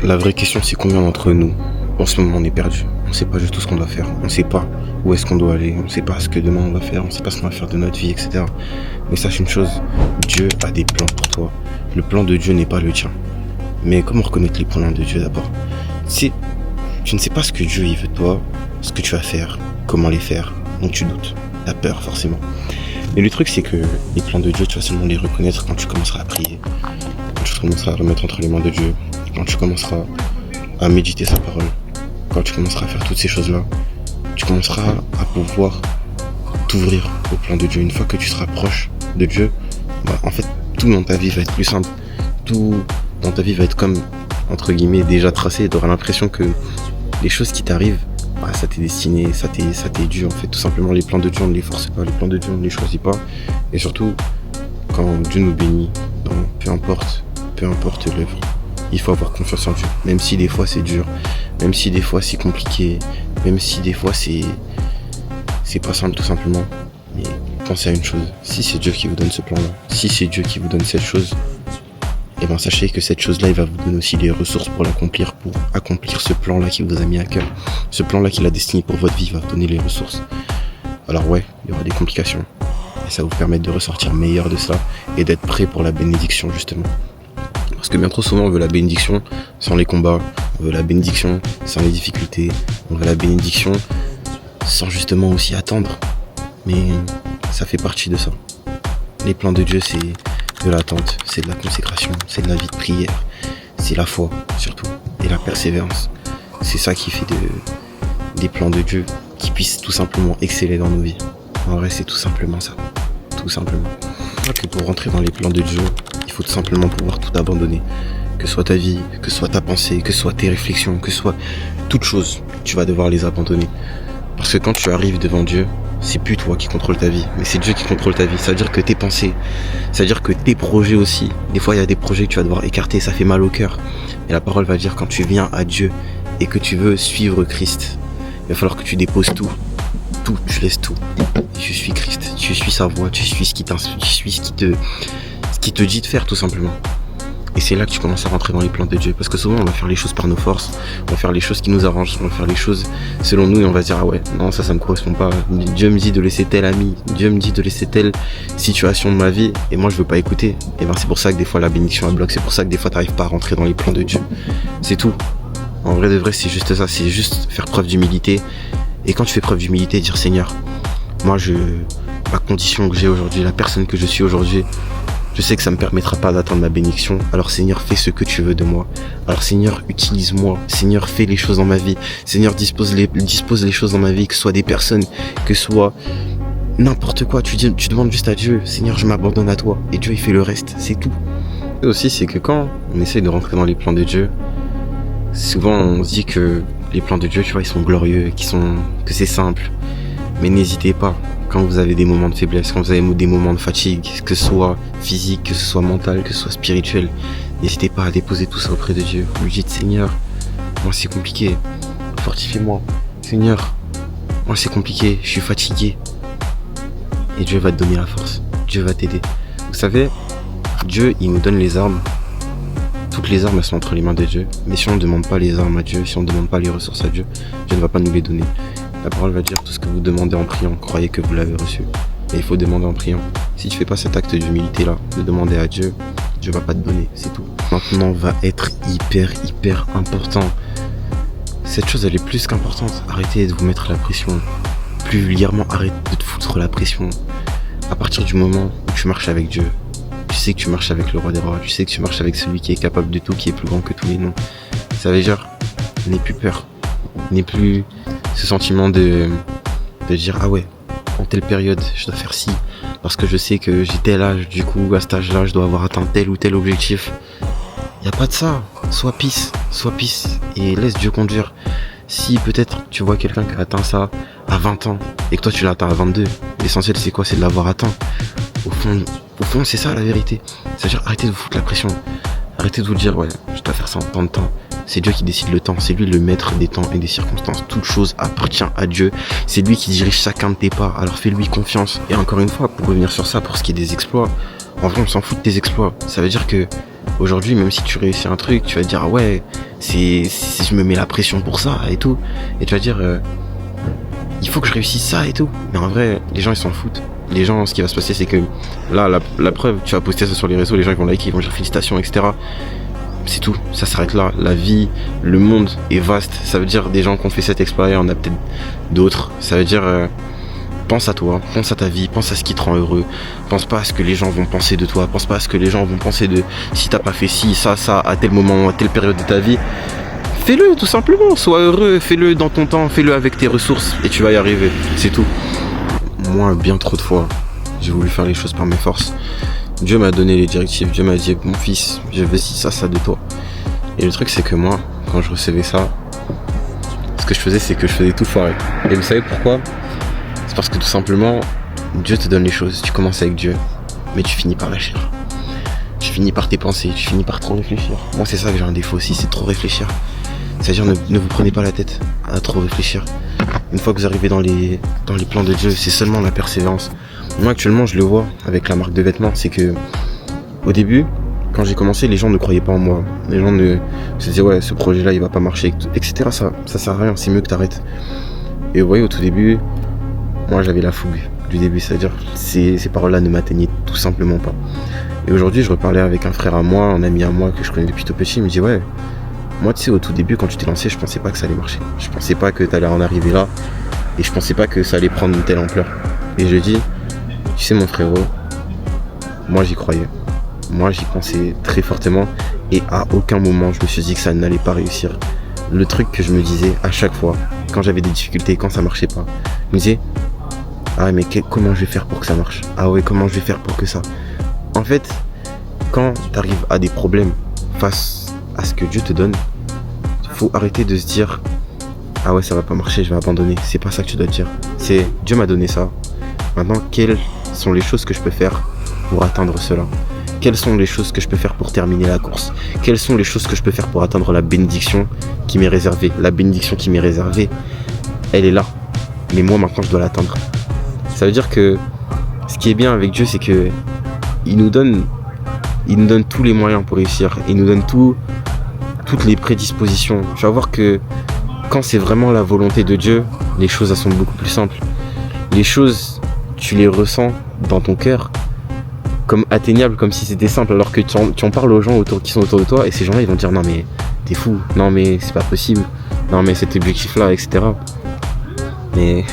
La vraie question, c'est combien d'entre nous, en ce moment, on est perdu. On ne sait pas du tout ce qu'on doit faire. On ne sait pas où est-ce qu'on doit aller. On ne sait pas ce que demain on va faire. On ne sait pas ce qu'on va faire de notre vie, etc. Mais sache une chose, Dieu a des plans pour toi. Le plan de Dieu n'est pas le tien. Mais comment reconnaître les plans de Dieu d'abord? Tu ne sais pas ce que Dieu il veut de toi, ce que tu vas faire, comment les faire. Donc tu doutes. Tu as peur, forcément. Mais le truc, c'est que les plans de Dieu, tu vas seulement les reconnaître quand tu commenceras à prier. Quand tu commenceras à remettre entre les mains de Dieu. Quand tu commenceras à méditer sa parole, quand tu commenceras à faire toutes ces choses-là, tu commenceras à pouvoir t'ouvrir au plan de Dieu. Une fois que tu seras proche de Dieu, en fait, tout dans ta vie va être plus simple. Tout dans ta vie va être comme, entre guillemets, déjà tracé. Tu auras l'impression que les choses qui t'arrivent, ça t'est destiné, ça t'est dû. En fait, tout simplement, les plans de Dieu, on ne les force pas. Les plans de Dieu, on ne les choisit pas. Et surtout, quand Dieu nous bénit, peu importe l'œuvre, il faut avoir confiance en Dieu, même si des fois c'est dur, même si des fois c'est compliqué, même si des fois c'est pas simple tout simplement. Mais pensez à une chose, si c'est Dieu qui vous donne ce plan-là, si c'est Dieu qui vous donne cette chose, et bien sachez que cette chose-là, il va vous donner aussi les ressources pour l'accomplir, pour accomplir ce plan-là qui vous a mis à cœur. Ce plan-là qu'il a destiné pour votre vie va vous donner les ressources. Alors ouais, il y aura des complications, et ça va vous permettre de ressortir meilleur de cela et d'être prêt pour la bénédiction justement. Parce que bien trop souvent on veut la bénédiction sans les combats, on veut la bénédiction sans les difficultés, on veut la bénédiction sans justement aussi attendre. Mais ça fait partie de ça. Les plans de Dieu, c'est de l'attente, c'est de la consécration, c'est de la vie de prière, c'est la foi surtout, et la persévérance. C'est ça qui fait des plans de Dieu qui puissent tout simplement exceller dans nos vies. En vrai, c'est tout simplement ça. Tout simplement. Que pour rentrer dans les plans de Dieu, il faut tout simplement pouvoir tout abandonner. Que ce soit ta vie, que ce soit ta pensée, que ce soit tes réflexions, que ce soit toute chose, tu vas devoir les abandonner. Parce que quand tu arrives devant Dieu, c'est plus toi qui contrôle ta vie, mais c'est Dieu qui contrôle ta vie. Ça veut dire que tes pensées, ça veut dire que tes projets aussi. Des fois, il y a des projets que tu vas devoir écarter, ça fait mal au cœur. Et la parole va dire quand tu viens à Dieu et que tu veux suivre Christ, il va falloir que tu déposes tout. Tout, tu laisses tout. Je suis Christ, tu suis sa voix, tu suis ce qui t'inspire, tu suis ce qui te dit de faire tout simplement. Et c'est là que tu commences à rentrer dans les plans de Dieu. Parce que souvent on va faire les choses par nos forces, on va faire les choses qui nous arrangent, on va faire les choses selon nous et on va se dire ah ouais, non ça me correspond pas. Dieu me dit de laisser tel ami, Dieu me dit de laisser telle situation de ma vie et moi je veux pas écouter. Et ben c'est pour ça que des fois la bénédiction elle bloque, c'est pour ça que des fois t'arrives pas à rentrer dans les plans de Dieu. C'est tout. En vrai de vrai c'est juste ça, c'est juste faire preuve d'humilité. Et quand tu fais preuve d'humilité, dire Seigneur, moi ma condition que j'ai aujourd'hui, la personne que je suis aujourd'hui, je sais que ça me permettra pas d'atteindre ma bénédiction. Alors Seigneur, fais ce que tu veux de moi. Alors Seigneur, utilise-moi. Seigneur, fais les choses dans ma vie. Seigneur, dispose les choses dans ma vie, que ce soit des personnes, que ce soit n'importe quoi. Tu demandes juste à Dieu, Seigneur, je m'abandonne à toi. Et Dieu, il fait le reste, c'est tout. Et aussi, c'est que quand on essaye de rentrer dans les plans de Dieu, souvent on se dit que les plans de Dieu, tu vois, ils sont glorieux, que c'est simple. Mais n'hésitez pas, quand vous avez des moments de faiblesse, quand vous avez des moments de fatigue, que ce soit physique, que ce soit mental, que ce soit spirituel, n'hésitez pas à déposer tout ça auprès de Dieu. Vous lui dites, Seigneur, moi c'est compliqué, fortifie-moi. Seigneur, moi c'est compliqué, je suis fatigué. Et Dieu va te donner la force, Dieu va t'aider. Vous savez, Dieu, il nous donne les armes. Toutes les armes elles sont entre les mains de Dieu. Mais si on ne demande pas les armes à Dieu, si on ne demande pas les ressources à Dieu, Dieu ne va pas nous les donner. La parole va dire tout ce que vous demandez en priant, croyez que vous l'avez reçu. Et il faut demander en priant. Si tu fais pas cet acte d'humilité là, de demander à Dieu, Dieu va pas te donner, c'est tout. Maintenant va être hyper important. Cette chose elle est plus qu'importante. Arrêtez de vous mettre la pression. Plus vulgairement, arrête de te foutre la pression. À partir du moment où tu marches avec Dieu, tu sais que tu marches avec le roi des rois, tu sais que tu marches avec celui qui est capable de tout, qui est plus grand que tous les noms. Ça veut dire, n'aie plus peur, n'aie plus ce sentiment de dire ah ouais, en telle période je dois faire ci, parce que je sais que j'ai tel âge, du coup à cet âge-là je dois avoir atteint tel ou tel objectif. Y a pas de ça, sois peace et laisse Dieu conduire. Si peut-être tu vois quelqu'un qui a atteint ça à 20 ans et que toi tu l'as atteint à 22, l'essentiel c'est quoi? C'est de l'avoir atteint. Au fond, c'est ça la vérité. C'est-à-dire, arrêtez de vous foutre la pression. Arrêtez de vous dire, ouais, je dois faire ça en tant de temps. C'est Dieu qui décide le temps. C'est lui le maître des temps et des circonstances. Toute chose appartient à Dieu. C'est lui qui dirige chacun de tes pas. Alors fais-lui confiance. Et encore une fois, pour revenir sur ça, pour ce qui est des exploits, en vrai, on s'en fout de tes exploits. Ça veut dire que aujourd'hui, même si tu réussis un truc, tu vas te dire, ah ouais, Si je me mets la pression pour ça et tout. Et tu vas dire, il faut que je réussisse ça et tout. Mais en vrai, les gens ils s'en foutent. Les gens, ce qui va se passer, c'est que là, la preuve, tu vas poster ça sur les réseaux, les gens ils vont liker, ils vont dire félicitations, etc. C'est tout, ça s'arrête là. La vie, le monde est vaste. Ça veut dire des gens qui ont fait cet exploit, il y en a peut-être d'autres. Ça veut dire, pense à toi, pense à ta vie, pense à ce qui te rend heureux. Pense pas à ce que les gens vont penser de toi. Pense pas à ce que les gens vont penser de si t'as pas fait ci, ça, à tel moment, à telle période de ta vie. Fais-le tout simplement, sois heureux, fais-le dans ton temps, fais-le avec tes ressources et tu vas y arriver, c'est tout. Moi, bien trop de fois, j'ai voulu faire les choses par mes forces. Dieu m'a donné les directives, Dieu m'a dit, mon fils, je veux ci, ça de toi. Et le truc c'est que moi, quand je recevais ça, ce que je faisais c'est que je faisais tout foirer. Et vous savez pourquoi ? C'est parce que tout simplement, Dieu te donne les choses, tu commences avec Dieu, mais tu finis par lâcher. Tu finis par tes pensées, tu finis par trop réfléchir. Moi c'est ça que j'ai un défaut aussi, c'est trop réfléchir. C'est-à-dire ne vous prenez pas la tête à trop réfléchir. Une fois que vous arrivez dans les plans de Dieu, c'est seulement la persévérance. Moi actuellement je le vois avec la marque de vêtements, c'est que au début, quand j'ai commencé, les gens ne croyaient pas en moi. Les gens se disaient ouais ce projet là il va pas marcher, etc. Ça sert à rien, c'est mieux que t'arrêtes. Et vous voyez au tout début, moi j'avais la fougue du début, c'est-à-dire ces paroles là ne m'atteignaient tout simplement pas. Et aujourd'hui je reparlais avec un frère à moi, un ami à moi que je connais depuis tout petit, il me dit ouais, moi tu sais au tout début quand tu t'es lancé je pensais pas que ça allait marcher. Je pensais pas que t'allais en arriver là et je pensais pas que ça allait prendre une telle ampleur. Et je dis, tu sais mon frérot, moi j'y croyais. Moi j'y pensais très fortement et à aucun moment je me suis dit que ça n'allait pas réussir. Le truc que je me disais à chaque fois, quand j'avais des difficultés, quand ça marchait pas, je me disais, ah mais comment je vais faire pour que ça marche ? Ah ouais, comment je vais faire pour que ça... En fait, quand t'arrives à des problèmes face à ce que Dieu te donne, faut arrêter de se dire ah ouais ça va pas marcher, je vais abandonner. C'est pas ça que tu dois te dire. C'est Dieu m'a donné ça. Maintenant, quelles sont les choses que je peux faire pour atteindre cela ? Quelles sont les choses que je peux faire pour terminer la course ? Quelles sont les choses que je peux faire pour atteindre la bénédiction qui m'est réservée ? La bénédiction qui m'est réservée, elle est là. Mais moi maintenant je dois l'atteindre. Ça veut dire que ce qui est bien avec Dieu, c'est que il nous donne tous les moyens pour réussir. Il nous donne toutes les prédispositions. Tu vas voir que quand c'est vraiment la volonté de Dieu, les choses elles sont beaucoup plus simples. Les choses, tu les ressens dans ton cœur comme atteignables, comme si c'était simple, alors que tu en parles aux gens qui sont autour de toi et ces gens-là ils vont te dire non mais t'es fou, non mais c'est pas possible, non mais cet objectif-là, etc. Mais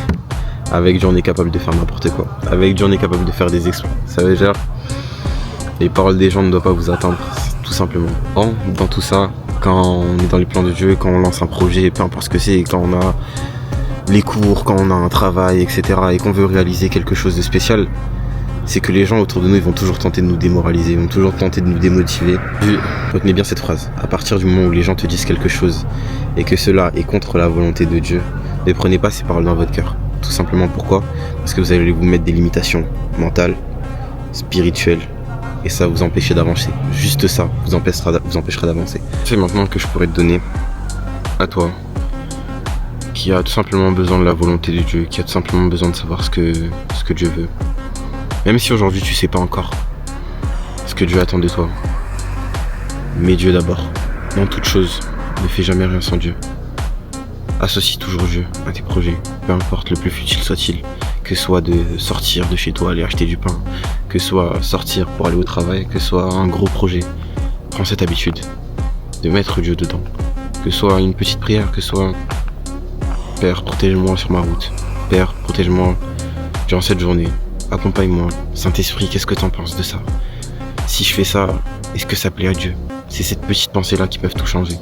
avec Dieu on est capable de faire n'importe quoi. Avec Dieu on est capable de faire des exploits. Ça veut dire les paroles des gens ne doivent pas vous atteindre, tout simplement. Dans tout ça, quand on est dans les plans de Dieu, quand on lance un projet, peu importe ce que c'est, quand on a les cours, quand on a un travail, etc. et qu'on veut réaliser quelque chose de spécial, c'est que les gens autour de nous ils vont toujours tenter de nous démoraliser, ils vont toujours tenter de nous démotiver. Retenez bien cette phrase, à partir du moment où les gens te disent quelque chose et que cela est contre la volonté de Dieu, ne prenez pas ces paroles dans votre cœur. Tout simplement pourquoi ? Parce que vous allez vous mettre des limitations mentales, spirituelles, et ça va vous empêcher d'avancer. Juste ça vous empêchera d'avancer. C'est maintenant que je pourrais te donner à toi qui a tout simplement besoin de la volonté de Dieu, qui a tout simplement besoin de savoir ce que Dieu veut. Même si aujourd'hui tu sais pas encore ce que Dieu attend de toi. Mais Dieu d'abord. Dans toute chose, ne fais jamais rien sans Dieu. Associe toujours Dieu à tes projets, peu importe le plus futile soit-il. Que ce soit de sortir de chez toi, aller acheter du pain, que ce soit sortir pour aller au travail, que ce soit un gros projet. Prends cette habitude de mettre Dieu dedans. Que ce soit une petite prière, que ce soit Père, protège-moi sur ma route. Père, protège-moi durant cette journée. Accompagne-moi. Saint-Esprit, qu'est-ce que t'en penses de ça ? Si je fais ça, est-ce que ça plaît à Dieu ? C'est cette petite pensée-là qui peuvent tout changer.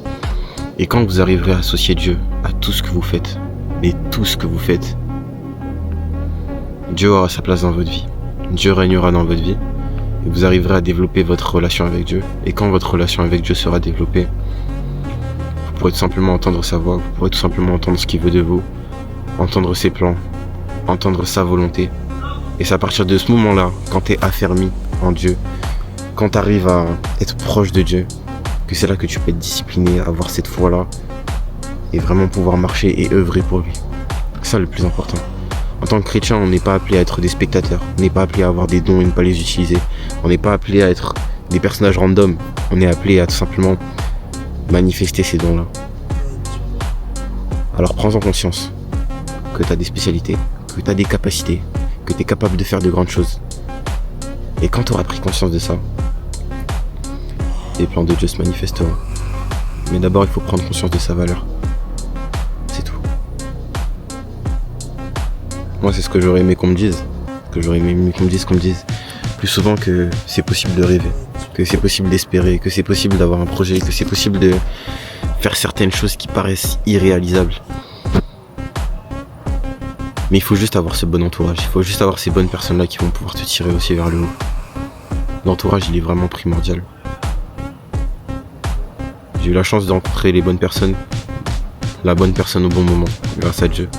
Et quand vous arriverez à associer Dieu à tout ce que vous faites, mais tout ce que vous faites, Dieu aura sa place dans votre vie. Dieu régnera dans votre vie. Et vous arriverez à développer votre relation avec Dieu. Et quand votre relation avec Dieu sera développée, vous pourrez tout simplement entendre sa voix. Vous pourrez tout simplement entendre ce qu'il veut de vous. Entendre ses plans. Entendre sa volonté. Et c'est à partir de ce moment-là, quand tu es affermi en Dieu, quand tu arrives à être proche de Dieu, que c'est là que tu peux être discipliné, avoir cette foi-là, et vraiment pouvoir marcher et œuvrer pour lui. C'est ça le plus important. En tant que chrétien, on n'est pas appelé à être des spectateurs, on n'est pas appelé à avoir des dons et ne pas les utiliser, on n'est pas appelé à être des personnages random, on est appelé à tout simplement manifester ces dons-là. Alors prends-en conscience que tu as des spécialités, que tu as des capacités, que tu es capable de faire de grandes choses. Et quand tu auras pris conscience de ça, les plans de Dieu se manifesteront. Mais d'abord, il faut prendre conscience de sa valeur. C'est tout. Moi, c'est ce que j'aurais aimé qu'on me dise. J'aurais aimé qu'on me dise plus souvent que c'est possible de rêver, que c'est possible d'espérer, que c'est possible d'avoir un projet, que c'est possible de faire certaines choses qui paraissent irréalisables. Mais il faut juste avoir ce bon entourage, il faut juste avoir ces bonnes personnes-là qui vont pouvoir te tirer aussi vers le haut. L'entourage, il est vraiment primordial. J'ai eu la chance de rencontrer les bonnes personnes, la bonne personne au bon moment, grâce à Dieu.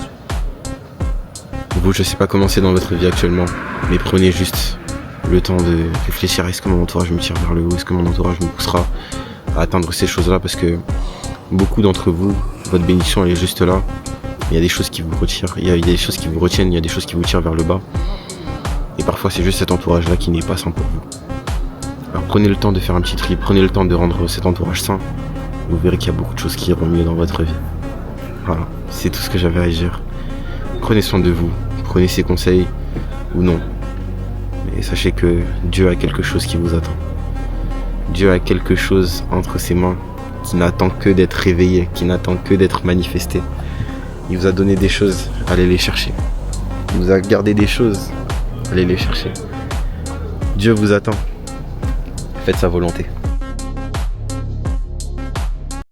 Vous, je sais pas comment c'est dans votre vie actuellement, mais prenez juste le temps de réfléchir à est-ce que mon entourage me tire vers le haut, est-ce que mon entourage me poussera à atteindre ces choses-là, parce que beaucoup d'entre vous, votre bénédiction elle est juste là. Il y a des choses qui vous retirent, il y a des choses qui vous retiennent, il y a des choses qui vous tirent vers le bas. Et parfois c'est juste cet entourage-là qui n'est pas sain pour vous. Alors prenez le temps de faire un petit tri, prenez le temps de rendre cet entourage sain. Vous verrez qu'il y a beaucoup de choses qui iront mieux dans votre vie. Voilà, c'est tout ce que j'avais à dire. Prenez soin de vous, prenez ses conseils ou non. Mais sachez que Dieu a quelque chose qui vous attend. Dieu a quelque chose entre ses mains qui n'attend que d'être réveillé, qui n'attend que d'être manifesté. Il vous a donné des choses, allez les chercher. Il vous a gardé des choses, allez les chercher. Dieu vous attend. Faites sa volonté.